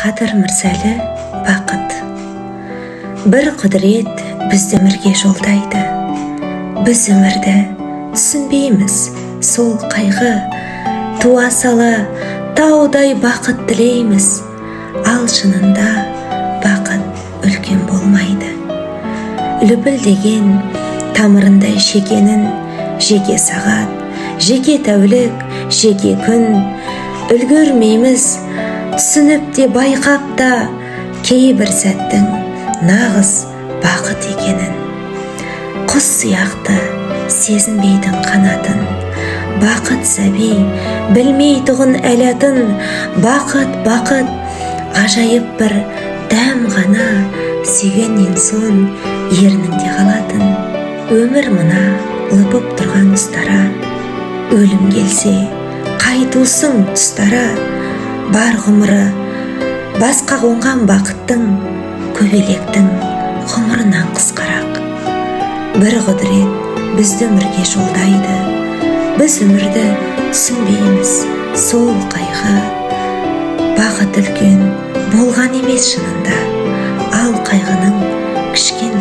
Қадыр Мырзалы бақыт. Бір құдірет бізді өмірге жолдайды. Біз өмірді түсінбейміз, сол қайғы. Туа сала таудай бақыт тілейміз, ал шынында бақыт үлкен болмайды. Лүпілдеген тамырындай шекенін, жеке сағат, жеке тәулік, жеке күн. Үлгермейміз, түсініп те байқап та, кейбір сәттің нағыз бақыт екенін. Құс сияқты сезінбейдің қанатын, бақыт сәби білмейтұғын әлатын. Бақыт, ғажайып бір дәм ғана, сүйгеннен соң ерніңде қалатын. Өмір мына лыпып тұрған ұстара, өлім келсе қайтусың тұстара. Бар ғұмыры басқа қонған бақыттың, көбелектің ғұмырынан қысқарақ. Бір құдірет бізді өмірге жолдайды. Біз өмірді түсінбейміз, сол қайғы. Бақыт үлкен болған емес шынында, ал қайғының кішкене